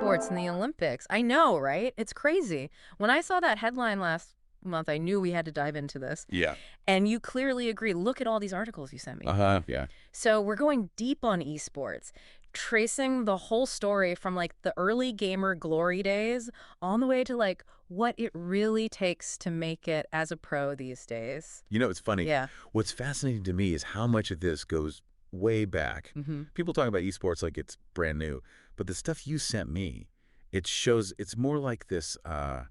esports in the Olympics. I know, right? It's crazy. When I saw that headline last month, I knew we had to dive into this. Yeah. And you clearly agree. Look at all these articles you sent me. Yeah. So we're going deep on esports, tracing the whole story from like the early gamer glory days all the way to like what it really takes to make it as a pro these days. You know, it's funny. Yeah. What's fascinating to me is how much of this goes way back. People talk about esports like it's brand new, but the stuff you sent me, it shows it's more like this, I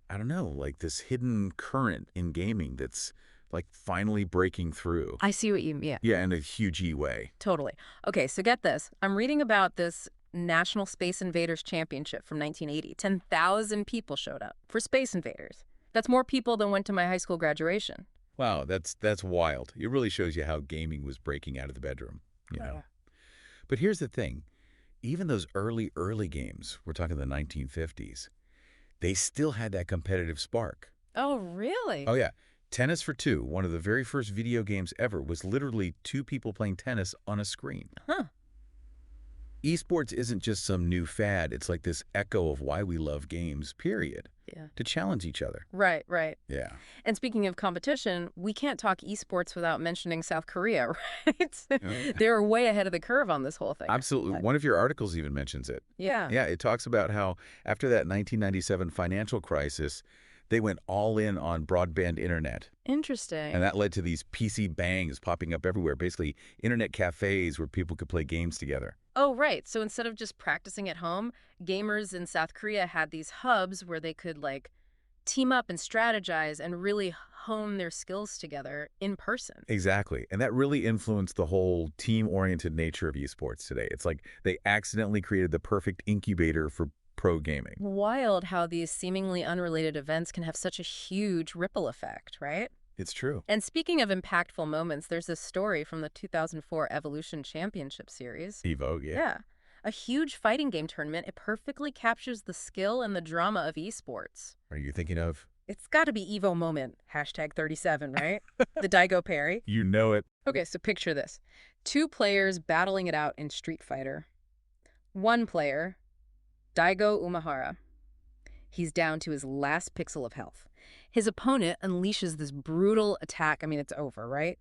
don't know, like this hidden current in gaming that's like finally breaking through. I see what you mean. Yeah. Yeah, in a huge way. Totally. Okay, so get this. I'm reading about this National Space Invaders Championship from 1980. 10,000 people showed up for Space Invaders. That's more people than went to my high school graduation. Wow, that's wild. It really shows you how gaming was breaking out of the bedroom, you know. Yeah. But here's the thing. Even those early games, we're talking the 1950s, they still had that competitive spark. Oh, really? Oh, yeah. Tennis for Two, one of the very first video games ever, was literally two people playing tennis on a screen. Huh. Esports isn't just some new fad. It's like this echo of why we love games, period. Yeah. To challenge each other. Right, right. Yeah. And speaking of competition, we can't talk esports without mentioning South Korea, right? They're way ahead of the curve on this whole thing. Absolutely. One of your articles even mentions it. Yeah. Yeah, it talks about how after that 1997 financial crisis, they went all in on broadband internet. Interesting. And that led to these PC bangs popping up everywhere, basically internet cafes where people could play games together. Oh, right. So instead of just practicing at home, gamers in South Korea had these hubs where they could like team up and strategize and really hone their skills together in person. Exactly. And that really influenced the whole team-oriented nature of esports today. It's like they accidentally created the perfect incubator for pro gaming. Wild how these seemingly unrelated events can have such a huge ripple effect, right? It's true. And speaking of impactful moments, there's this story from the 2004 Evolution Championship Series. Evo, yeah. Yeah. A huge fighting game tournament. It perfectly captures the skill and the drama of esports. Are you thinking of? It's got to be Evo moment, hashtag 37, right? The Daigo parry. You know it. Okay, so picture this. Two players battling it out in Street Fighter. One player, Daigo Umehara. He's down to his last pixel of health. His opponent unleashes this brutal attack. I mean, it's over, right?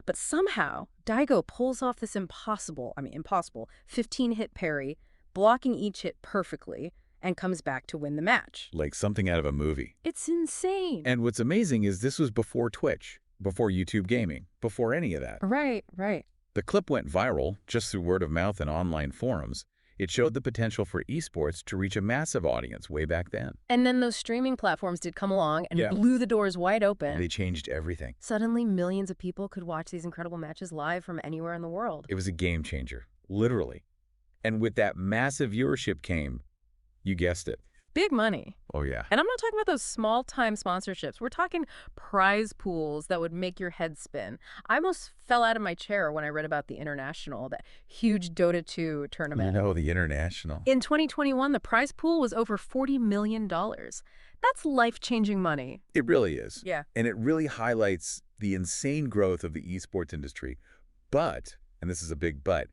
But somehow, Daigo pulls off this impossible 15-hit parry, blocking each hit perfectly, and comes back to win the match. Like something out of a movie. It's insane. And what's amazing is this was before Twitch, before YouTube gaming, before any of that. Right, right. The clip went viral just through word of mouth and online forums. It showed the potential for esports to reach a massive audience way back then. And then those streaming platforms did come along and blew the doors wide open. They changed everything. Suddenly, millions of people could watch these incredible matches live from anywhere in the world. It was a game changer, literally. And with that massive viewership came, you guessed it. Big money. Oh, yeah. And I'm not talking about those small-time sponsorships. We're talking prize pools that would make your head spin. I almost fell out of my chair when I read about the International, that huge Dota 2 tournament. You know, the International. In 2021, the prize pool was over $40 million. That's life-changing money. It really is. Yeah. And it really highlights the insane growth of the esports industry. But, and this is a big but,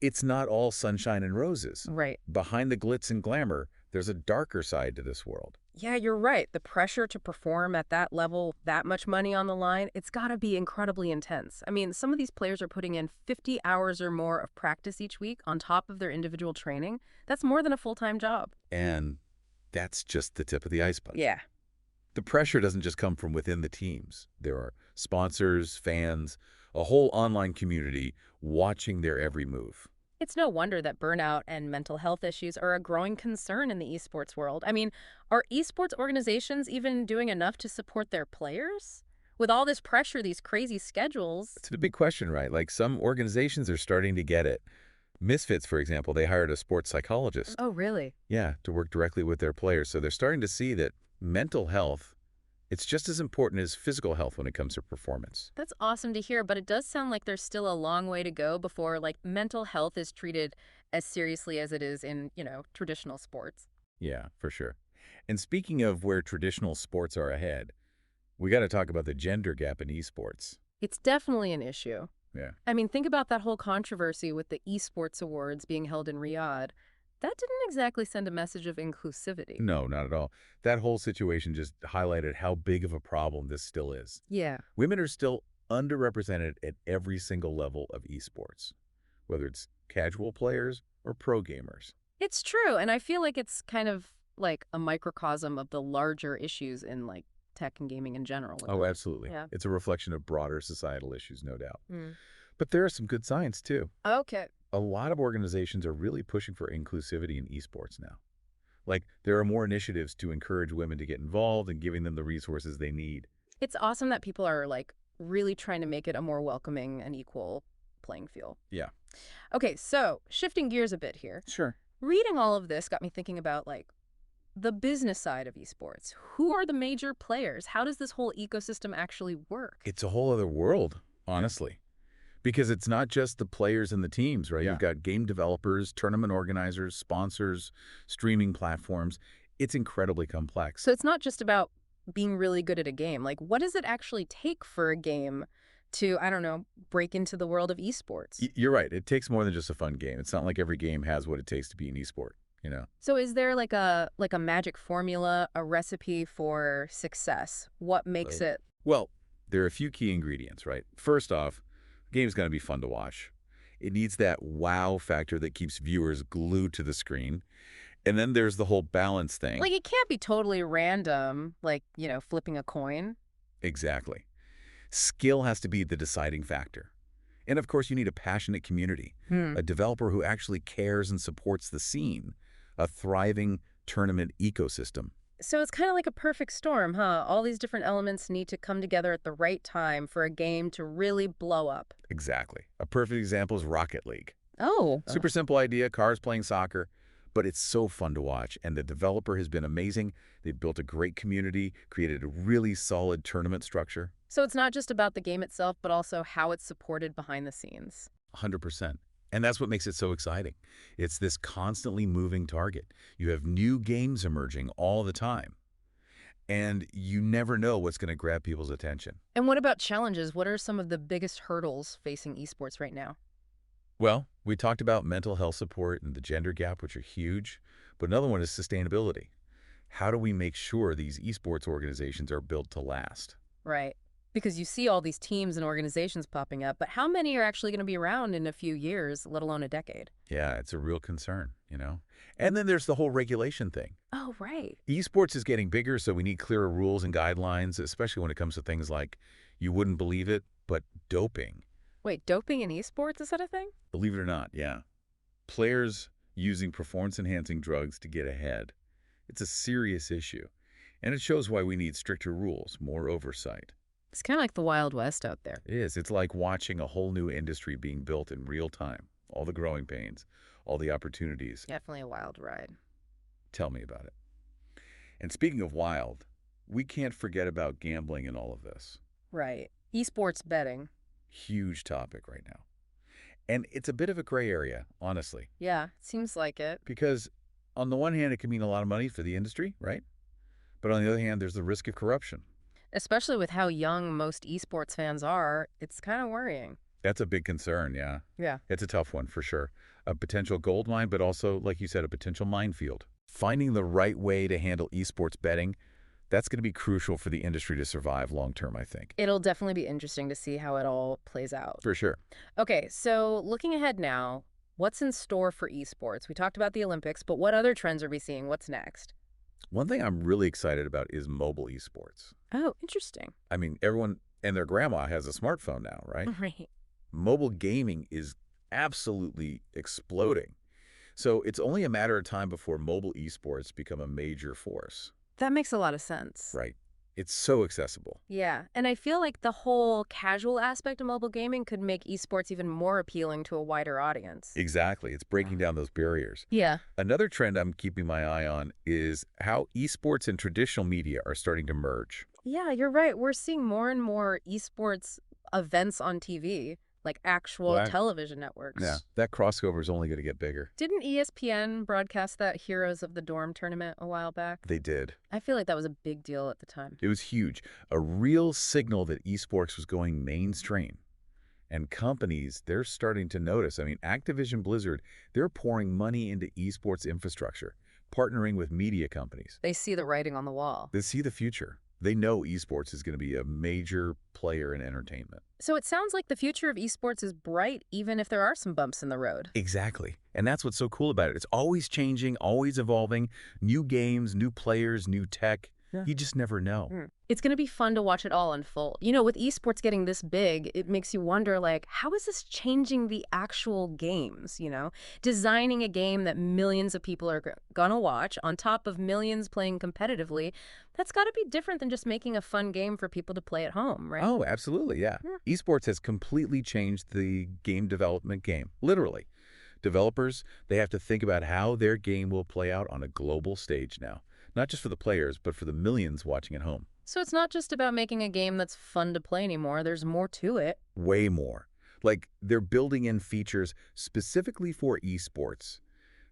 it's not all sunshine and roses. Right. Behind the glitz and glamour, there's a darker side to this world. Yeah, you're right. The pressure to perform at that level, that much money on the line, it's got to be incredibly intense. I mean, some of these players are putting in 50 hours or more of practice each week on top of their individual training. That's more than a full-time job. And that's just the tip of the iceberg. Yeah. The pressure doesn't just come from within the teams. There are sponsors, fans, a whole online community watching their every move. It's no wonder that burnout and mental health issues are a growing concern in the esports world. I mean, are esports organizations even doing enough to support their players? With all this pressure, these crazy schedules. It's a big question, right? Like some organizations are starting to get it. Misfits, for example, they hired a sports psychologist. Oh, really? Yeah, to work directly with their players. So they're starting to see that mental health, it's just as important as physical health when it comes to performance. That's awesome to hear, but it does sound like there's still a long way to go before, like, mental health is treated as seriously as it is in, traditional sports. Yeah, for sure. And speaking of where traditional sports are ahead, we got to talk about the gender gap in esports. It's definitely an issue. Yeah. I mean, think about that whole controversy with the esports awards being held in Riyadh. That didn't exactly send a message of inclusivity. No, not at all. That whole situation just highlighted how big of a problem this still is. Yeah. Women are still underrepresented at every single level of esports, whether it's casual players or pro gamers. It's true, and I feel like it's kind of like a microcosm of the larger issues in like tech and gaming in general. Oh, absolutely. Yeah. It's a reflection of broader societal issues, no doubt. Mm. But there are some good signs, too. Okay. A lot of organizations are really pushing for inclusivity in esports now. Like, there are more initiatives to encourage women to get involved and giving them the resources they need. It's awesome that people are like really trying to make it a more welcoming and equal playing field. Yeah. Okay, so shifting gears a bit here. Sure. Reading all of this got me thinking about like the business side of esports. Who are the major players? How does this whole ecosystem actually work? It's a whole other world, honestly. Because it's not just the players and the teams, right? Yeah. You've got game developers, tournament organizers, sponsors, streaming platforms. It's incredibly complex. So it's not just about being really good at a game. Like, what does it actually take for a game to, I don't know, break into the world of esports? You're right. It takes more than just a fun game. It's not like every game has what it takes to be an esport, you know? So is there like a magic formula, a recipe for success? What makes it? Well, there are a few key ingredients, right? First off, the game's going to be fun to watch. It needs that wow factor that keeps viewers glued to the screen. And then there's the whole balance thing. Like, it can't be totally random, like, flipping a coin. Exactly. Skill has to be the deciding factor. And of course, you need a passionate community, a developer who actually cares and supports the scene, a thriving tournament ecosystem. So it's kind of like a perfect storm, huh? All these different elements need to come together at the right time for a game to really blow up. Exactly. A perfect example is Rocket League. Oh. Super simple idea, cars playing soccer, but it's so fun to watch. And the developer has been amazing. They've built a great community, created a really solid tournament structure. So it's not just about the game itself, but also how it's supported behind the scenes. 100%. And that's what makes it so exciting. It's this constantly moving target. You have new games emerging all the time. And you never know what's going to grab people's attention. And what about challenges? What are some of the biggest hurdles facing esports right now? Well, we talked about mental health support and the gender gap, which are huge. But another one is sustainability. How do we make sure these esports organizations are built to last? Right. Because you see all these teams and organizations popping up, but how many are actually going to be around in a few years, let alone a decade? Yeah, it's a real concern, And then there's the whole regulation thing. Oh, right. Esports is getting bigger, so we need clearer rules and guidelines, especially when it comes to things like, you wouldn't believe it, but doping. Wait, doping in esports, is that a thing? Believe it or not, yeah. Players using performance-enhancing drugs to get ahead. It's a serious issue, and it shows why we need stricter rules, more oversight. It's kind of like the Wild West out there. It is. It's like watching a whole new industry being built in real time. All the growing pains, all the opportunities. Definitely a wild ride. Tell me about it. And speaking of wild, we can't forget about gambling in all of this. Right. Esports betting. Huge topic right now. And it's a bit of a gray area, honestly. Yeah, it seems like it. Because on the one hand, it can mean a lot of money for the industry, right? But on the other hand, there's the risk of corruption. Especially with how young most esports fans are, it's kind of worrying. That's a big concern, yeah. Yeah. It's a tough one, for sure. A potential gold mine, but also, like you said, a potential minefield. Finding the right way to handle esports betting, that's going to be crucial for the industry to survive long term, I think. It'll definitely be interesting to see how it all plays out. For sure. Okay, so looking ahead now, what's in store for esports? We talked about the Olympics, but what other trends are we seeing? What's next? One thing I'm really excited about is mobile esports. Oh, interesting. I mean, everyone and their grandma has a smartphone now, right? Right. Mobile gaming is absolutely exploding. So it's only a matter of time before mobile esports become a major force. That makes a lot of sense. Right. It's so accessible. Yeah, and I feel like the whole casual aspect of mobile gaming could make esports even more appealing to a wider audience. Exactly. It's breaking down those barriers. Yeah. Another trend I'm keeping my eye on is how esports and traditional media are starting to merge. Yeah, you're right. We're seeing more and more esports events on TV, like actual television networks. Yeah, that crossover is only going to get bigger. Didn't ESPN broadcast that Heroes of the Dorm tournament a while back? They did. I feel like that was a big deal at the time. It was huge. A real signal that esports was going mainstream. And companies, they're starting to notice. I mean, Activision Blizzard, they're pouring money into esports infrastructure, partnering with media companies. They see the writing on the wall. They see the future. They know esports is going to be a major player in entertainment. So it sounds like the future of esports is bright, even if there are some bumps in the road. Exactly. And that's what's so cool about it. It's always changing, always evolving. New games, new players, new tech. Yeah. You just never know. It's going to be fun to watch it all unfold. You know, with esports getting this big, it makes you wonder, like, how is this changing the actual games, you know? Designing a game that millions of people are going to watch on top of millions playing competitively, that's got to be different than just making a fun game for people to play at home, right? Oh, absolutely, yeah. Esports has completely changed the game development game, literally. Developers, they have to think about how their game will play out on a global stage now. Not just for the players, but for the millions watching at home. So it's not just about making a game that's fun to play anymore. There's more to it. Way more. Like, they're building in features specifically for esports.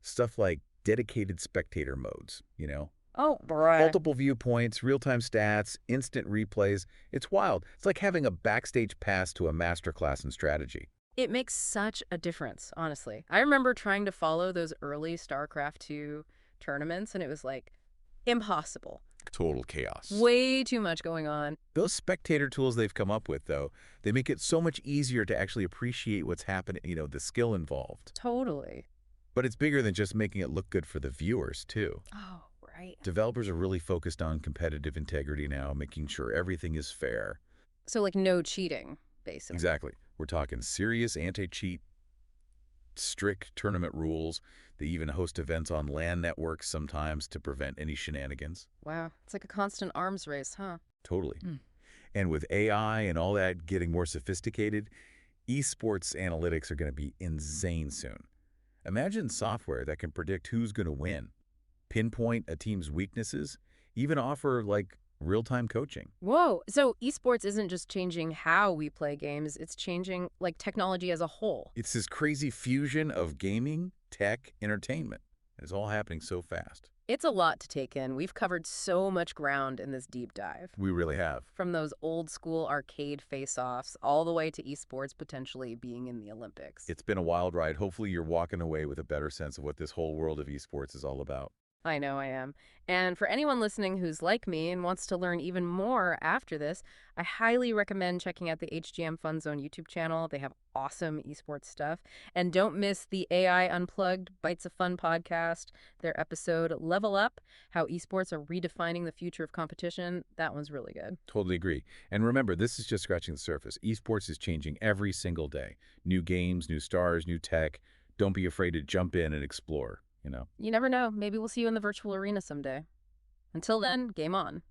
Stuff like dedicated spectator modes, you know? Oh, right. Multiple viewpoints, real-time stats, instant replays. It's wild. It's like having a backstage pass to a masterclass in strategy. It makes such a difference, honestly. I remember trying to follow those early StarCraft 2 tournaments, and it was like impossible. Total chaos. Way too much going on. Those spectator tools they've come up with, though, they make it so much easier to actually appreciate what's happening, you know, the skill involved. Totally. But it's bigger than just making it look good for the viewers, too. Oh, right. Developers are really focused on competitive integrity now, making sure everything is fair. So, like, no cheating, basically. Exactly. We're talking serious anti-cheat, strict tournament rules. They even host events on LAN networks sometimes to prevent any shenanigans. Wow. It's like a constant arms race, huh? Totally. And with AI and all that getting more sophisticated, esports analytics are going to be insane soon. Imagine software that can predict who's going to win, pinpoint a team's weaknesses, even offer, like, real-time coaching. Whoa. So esports isn't just changing how we play games, it's changing, like, technology as a whole. It's this crazy fusion of gaming, tech, entertainment. And it's all happening so fast. It's a lot to take in. We've covered so much ground in this deep dive. We really have. From those old school arcade face-offs all the way to esports potentially being in the Olympics. It's been a wild ride. Hopefully you're walking away with a better sense of what this whole world of esports is all about. I know I am. And for anyone listening who's like me and wants to learn even more after this, I highly recommend checking out the HGM Fun Zone YouTube channel. They have awesome esports stuff. And don't miss the AI Unplugged Bites of Fun podcast, their episode Level Up, How Esports Are Redefining the Future of Competition. That one's really good. Totally agree. And remember, this is just scratching the surface. Esports is changing every single day. New games, new stars, new tech. Don't be afraid to jump in and explore, you know? You never know. Maybe we'll see you in the virtual arena someday. Until then, game on.